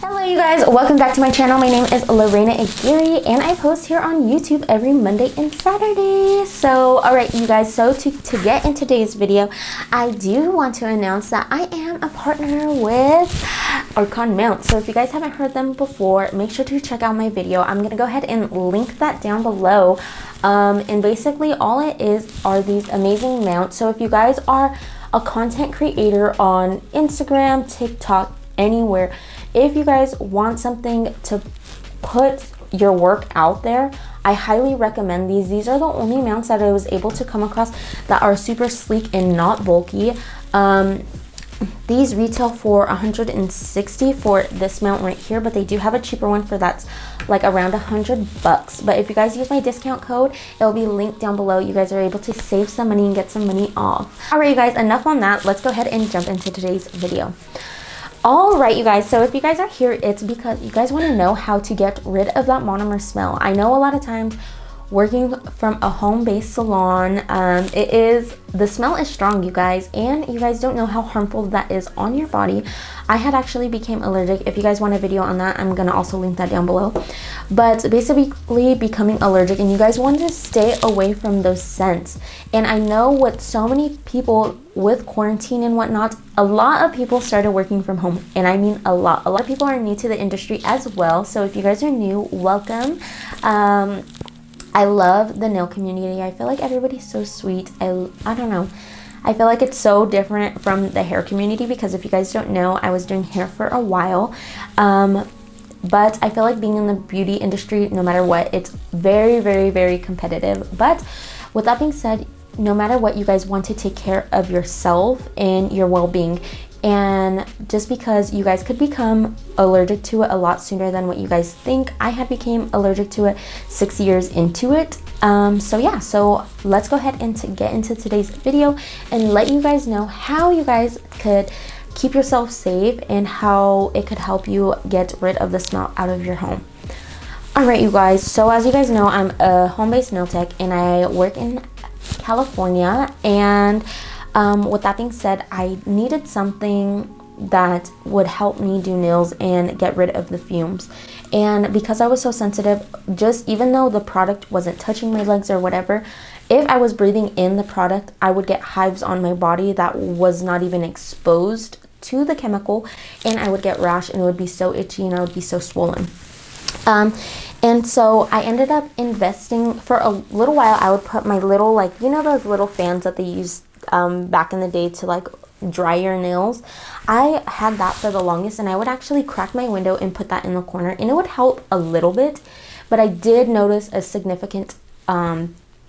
Hello you guys, welcome back to my channel. My name is Lorenaaguirre and I post here on YouTube every Monday and Saturday. So alright you guys, so to get in today's video, I do want to announce that I am a partner with Acrylic mounts. So if you guys haven't heard them before, make sure to check out my video. I'm going to go ahead and link that down below. And basically all it is are these amazing mounts. So if you guys are a content creator on Instagram, TikTok, anywhere, if you guys want something to put your work out there, I highly recommend these. These are the only mounts that I was able to come across that are super sleek and not bulky. These retail for $160 for this mount right here, but they do have a cheaper one for that's like around $100. But if you guys use my discount code, it'll be linked down below. You guys are able to save some money and get some money off. All right, you guys, enough on that. Let's go ahead and jump into today's video. All right, you guys, so if you guys are here, it's because you guys want to know how to get rid of that monomer smell. I know a lot of times working from a home-based salon, the smell is strong, you guys, and you guys don't know how harmful that is on your body. I had actually became allergic. If you guys want a video on that, I'm gonna also link that down below. But basically becoming allergic, and you guys want to stay away from those scents. And I know what so many people with quarantine and whatnot, a lot of people started working from home, and I mean a lot of people are new to the industry as well. So if you guys are new, welcome. I love the nail community. I feel like everybody's so sweet. I don't know, I feel like it's so different from the hair community, because if you guys don't know, I was doing hair for a while, but I feel like being in the beauty industry, no matter what, it's very, very, very competitive. But with that being said, no matter what, you guys want to take care of yourself and your well-being. And just because you guys could become allergic to it a lot sooner than what you guys think, I had became allergic to it 6 years into it. So yeah, so let's go ahead and get into today's video and let you guys know how you guys could keep yourself safe and how it could help you get rid of the smell out of your home. Alright you guys, so as you guys know, I'm a home-based nail tech and I work in California, and with that being said, I needed something that would help me do nails and get rid of the fumes. And because I was so sensitive, just even though the product wasn't touching my legs or whatever, if I was breathing in the product, I would get hives on my body that was not even exposed to the chemical, and I would get rash and it would be so itchy and I would be so swollen. And so I ended up investing for a little while. I would put my little, like, you know those little fans that they used back in the day to like dry your nails. I had that for the longest, and I would actually crack my window and put that in the corner, and it would help a little bit. But I did notice a significant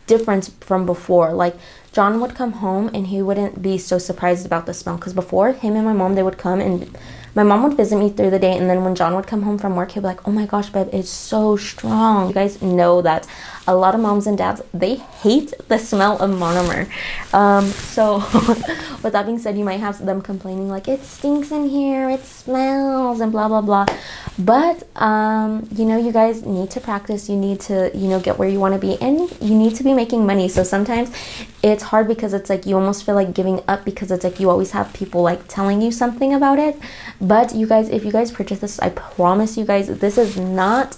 difference from before. Like, John would come home and he wouldn't be so surprised about the smell, because before, him and my mom, they would come and my mom would visit me through the day, and then when John would come home from work, he'd be like, oh my gosh, babe, it's so strong. You guys know that a lot of moms and dads, they hate the smell of monomer. So with that being said, you might have them complaining like, it stinks in here, it smells, and blah, blah, blah. But, you know, you guys need to practice. You need to, you know, get where you want to be, and you need to be making money. So sometimes it's hard because it's like you almost feel like giving up, because it's like you always have people like telling you something about it. But you guys, if you guys purchase this, I promise you guys, this is not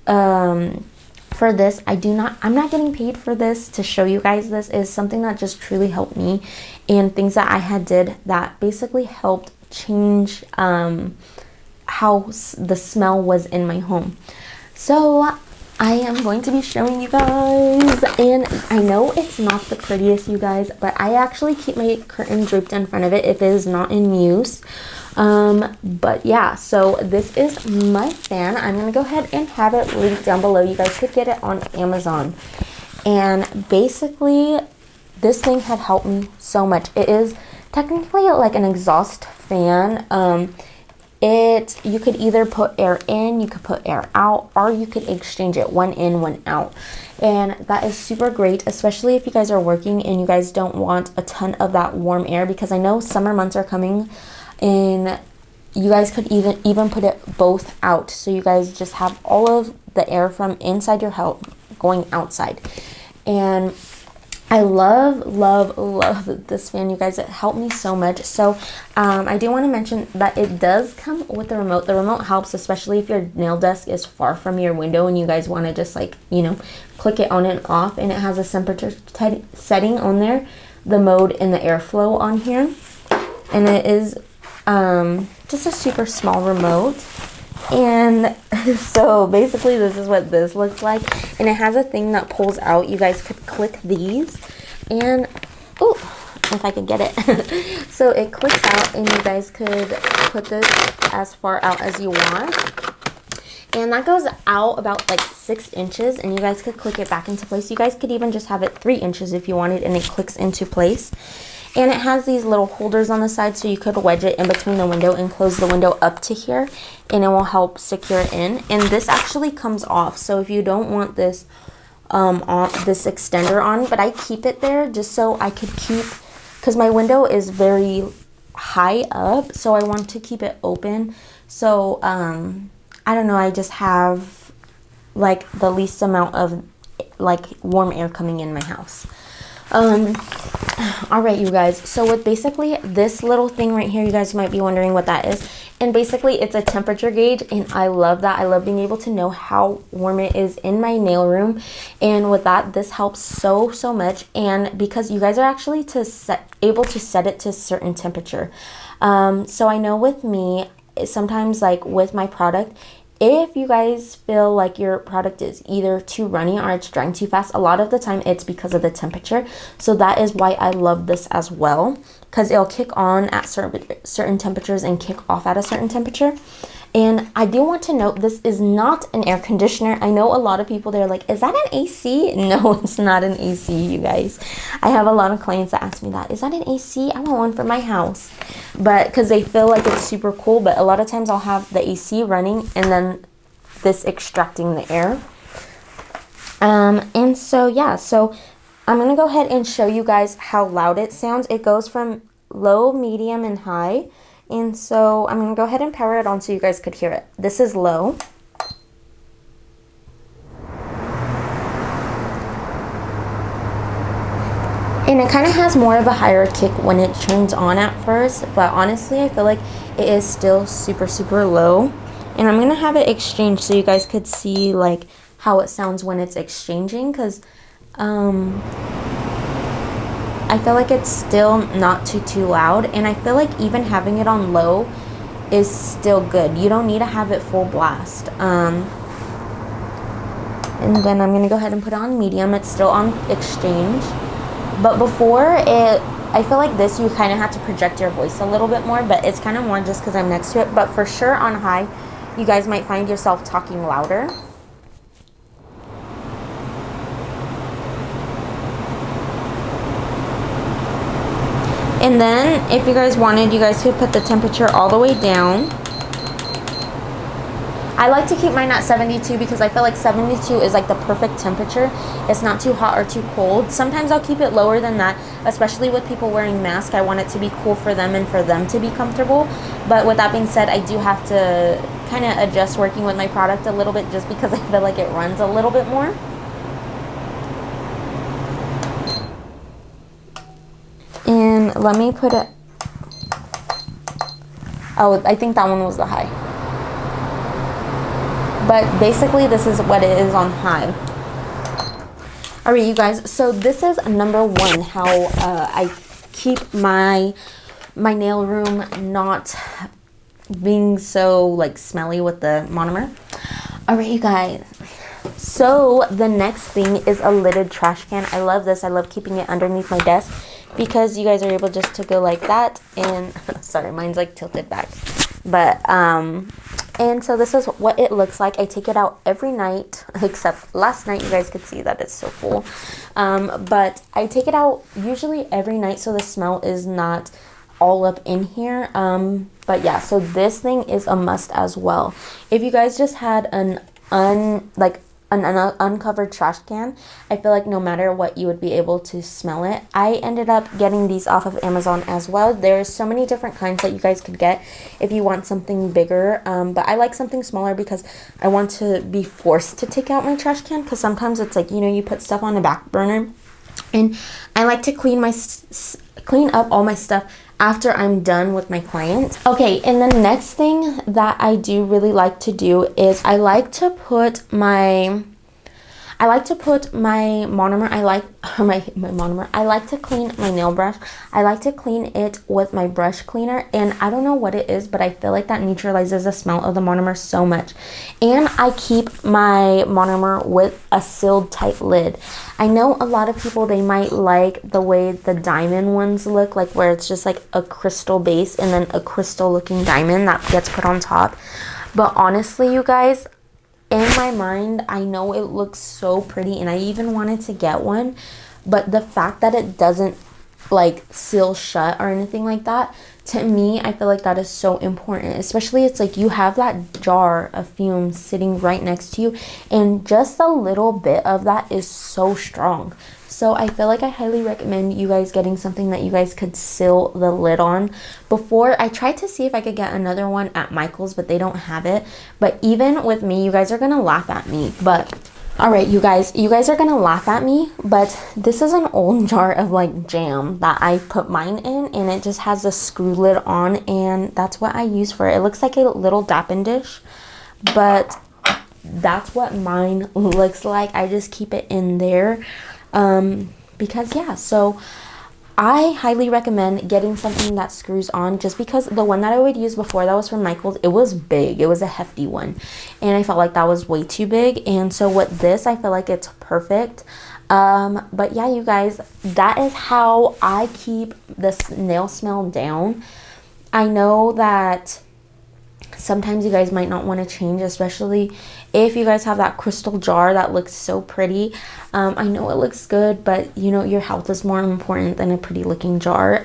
for this. I'm not getting paid for this to show you guys. This is something that just truly helped me, and things that I had did that basically helped change how the smell was in my home. So I am going to be showing you guys, and I know it's not the prettiest, you guys, but I actually keep my curtain draped in front of it if it is not in use. But yeah, so this is my fan. I'm gonna go ahead and have it linked down below. You guys could get it on Amazon, and basically this thing had helped me so much. It is technically like an exhaust fan. You could either put air in, you could put air out, or you could exchange it, one in, one out. And that is super great, especially if you guys are working and you guys don't want a ton of that warm air, because I know summer months are coming, and you guys could even put it both out, so you guys just have all of the air from inside your house going outside. And I love this fan, you guys. It helped me so much. So I do want to mention that it does come with the remote. The remote helps, especially if your nail desk is far from your window and you guys want to just like, you know, click it on and off. And it has a temperature setting on there, the mode and the airflow on here. And it is just a super small remote. And so basically this is what this looks like, and it has a thing that pulls out. You guys could click these, and oh, if I could get it. So it clicks out, and you guys could put this as far out as you want, and that goes out about like 6 inches, and you guys could click it back into place. You guys could even just have it 3 inches if you wanted, and it clicks into place. And it has these little holders on the side, so you could wedge it in between the window and close the window up to here, and it will help secure it in. And this actually comes off, so if you don't want this this extender on, but I keep it there just so I could keep, because my window is very high up, so I want to keep it open. So I don't know, I just have like the least amount of like warm air coming in my house. All right, you guys, so with basically this little thing right here, you guys might be wondering what that is, and basically it's a temperature gauge, and I love that. I love being able to know how warm it is in my nail room, and with that, this helps so much. And because you guys are actually able to set it to a certain temperature, so I know with me, sometimes like with my product, if you guys feel like your product is either too runny or it's drying too fast, a lot of the time it's because of the temperature. So that is why I love this as well, because it'll kick on at certain temperatures and kick off at a certain temperature. And I do want to note, this is not an air conditioner. I know a lot of people, they're like, is that an AC? No, it's not an AC, you guys. I have a lot of clients that ask me that. Is that an AC? I want one for my house. But because they feel like it's super cool, but a lot of times I'll have the AC running and then this extracting the air. And so, yeah, so I'm going to go ahead and show you guys how loud it sounds. It goes from low, medium, and high. And so I'm going to go ahead and power it on so you guys could hear it. This is low. And it kind of has more of a higher kick when it turns on at first. But honestly, I feel like it is still super low. And I'm going to have it exchange so you guys could see like how it sounds when it's exchanging. Because I feel like it's still not too loud, and I feel like even having it on low is still good. You don't need to have it full blast. And then I'm gonna go ahead and put it on medium. It's still on exchange, but before it, I feel like this, you kind of have to project your voice a little bit more, but it's kind of more just because I'm next to it. But for sure on high, you guys might find yourself talking louder. And then if you guys wanted, you guys could put the temperature all the way down. I like to keep mine at 72 because I feel like 72 is like the perfect temperature. It's not too hot or too cold. Sometimes I'll keep it lower than that, especially with people wearing masks. I want it to be cool for them and for them to be comfortable. But with that being said, I do have to kind of adjust working with my product a little bit just because I feel like it runs a little bit more. And let me put it, oh, I think that one was the high. But basically this is what it is on high. All right, you guys, so this is number one, how I keep my nail room not being so like smelly with the monomer. All right, you guys, so the next thing is a lidded trash can. I love this. I love keeping it underneath my desk because you guys are able just to go like that, and sorry, mine's like tilted back, but and so this is what it looks like. I take it out every night, except last night. You guys could see that it's so full, but I take it out usually every night so the smell is not all up in here. But yeah, so this thing is a must as well. If you guys just had an uncovered trash can, I feel like no matter what, you would be able to smell it. I ended up getting these off of Amazon as well. There's so many different kinds that you guys could get if you want something bigger, but I like something smaller because I want to be forced to take out my trash can, because sometimes it's like, you know, you put stuff on the back burner And I like to clean up all my stuff after I'm done with my clients. Okay, and the next thing that I do really like to do is I like to put my monomer. My monomer. I like to clean my nail brush. I like to clean it with my brush cleaner, and I don't know what it is, but I feel like that neutralizes the smell of the monomer so much. And I keep my monomer with a sealed tight lid. I know a lot of people, they might like the way the diamond ones look, like where it's just like a crystal base and then a crystal looking diamond that gets put on top. But honestly, you guys, in my mind, I know it looks so pretty and I even wanted to get one, but the fact that it doesn't like seal shut or anything like that, to me, I feel like that is so important. Especially, it's like you have that jar of fumes sitting right next to you, and just a little bit of that is so strong. So I feel like I highly recommend you guys getting something that you guys could seal the lid on. Before, I tried to see if I could get another one at Michael's, but they don't have it. But even with me, you guys are gonna laugh at me, but all right, you guys are gonna laugh at me, but this is an old jar of like jam that I put mine in, and it just has a screw lid on, and that's what I use for it. It looks like a little dapping dish, but that's what mine looks like. I just keep it in there because yeah, so I highly recommend getting something that screws on, just because the one that I would use before, that was from Michael's, it was big. It was a hefty one, and I felt like that was way too big. And so with this, I feel like it's perfect. But yeah, you guys, that is how I keep this nail smell down. I know that sometimes you guys might not want to change, especially if you guys have that crystal jar that looks so pretty. I know it looks good, but you know, your health is more important than a pretty looking jar.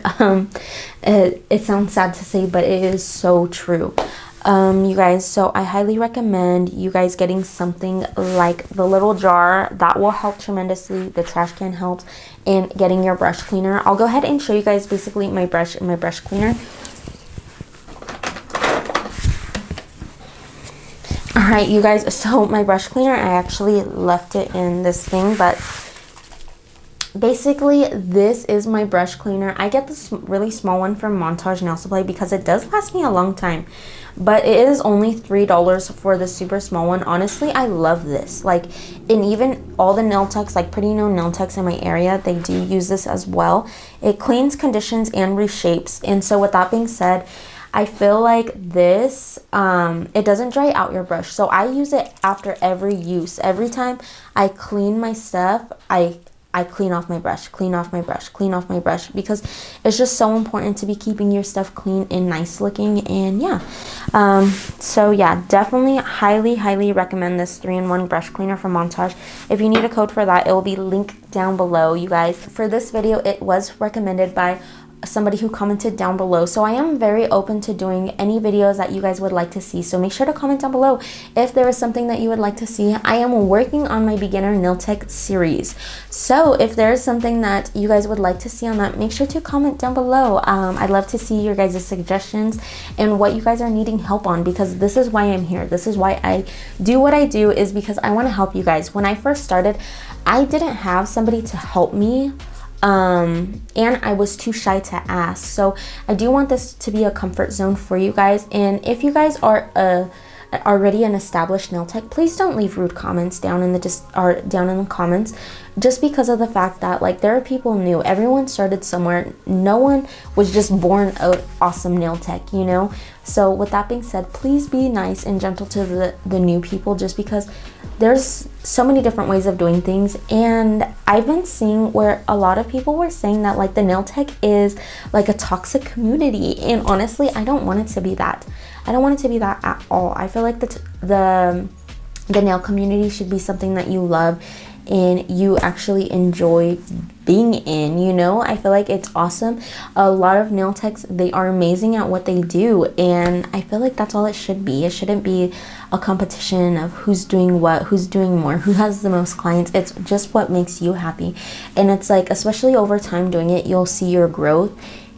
It sounds sad to say, but it is so true. You guys, so I highly recommend you guys getting something like the little jar. That will help tremendously. The trash can helps, and getting your brush cleaner. I'll go ahead and show you guys basically my brush and my brush cleaner. Alright, you guys, so my brush cleaner, I actually left it in this thing, but basically this is my brush cleaner. I get this really small one from Montage Nail Supply because it does last me a long time, but it is only $3 for the super small one. Honestly, I love this. Like, and even all the nail techs, like pretty known nail techs in my area, they do use this as well. It cleans, conditions, and reshapes. And so with that being said, I feel like this, it doesn't dry out your brush. So I use it after every use. Every time I clean my stuff, I clean off my brush, clean off my brush, clean off my brush, because it's just so important to be keeping your stuff clean and nice looking. And yeah, so yeah, definitely highly recommend this 3-in-1 brush cleaner from Montage. If you need a code for that, it will be linked down below, you guys. For this video, it was recommended by somebody who commented down below, so I am very open to doing any videos that you guys would like to see. So make sure to comment down below if there is something that you would like to see. I am working on my beginner nail tech series, so if there is something that you guys would like to see on that, make sure to comment down below. I'd love to see your guys' suggestions and what you guys are needing help on, because this is why I'm here. This is why I do what I do, is because I want to help you guys. When I first started, I didn't have somebody to help me, and I was too shy to ask. So I do want this to be a comfort zone for you guys. And if you guys are already an established nail tech, please don't leave rude comments down in the comments, just because of the fact that, like, there are people new. Everyone started somewhere. No one was just born an awesome nail tech, you know. So with that being said, please be nice and gentle to the new people, just because there's so many different ways of doing things. And I've been seeing where a lot of people were saying that, like, the nail tech is like a toxic community, and honestly, I don't want it to be that. I don't want it to be that at all. I feel like the nail community should be something that you love and you actually enjoy being in, you know. I feel like it's awesome. A lot of nail techs, they are amazing at what they do, and I feel like that's all it should be. It shouldn't be a competition of who's doing what, who's doing more, who has the most clients. It's just what makes you happy. And it's like, especially over time doing it, you'll see your growth.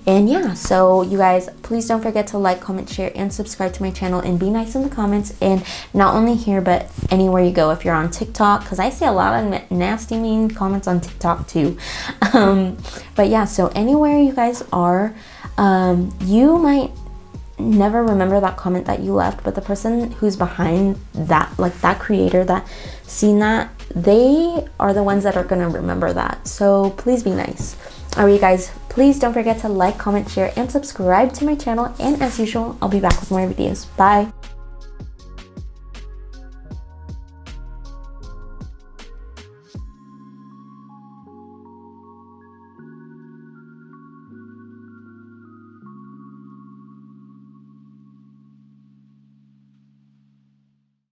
And yeah, so you guys, please don't forget to like, comment, share, and subscribe to my channel, and be nice in the comments, and not only here but anywhere you go. If you're on TikTok, because I see a lot of nasty mean comments on TikTok too. But yeah, so anywhere you guys are, you might never remember that comment that you left, but the person who's behind that, like that creator that seen that, they are the ones that are gonna remember that. So please be nice. All right, you guys, please don't forget to like, comment, share, and subscribe to my channel. And as usual, I'll be back with more videos. Bye.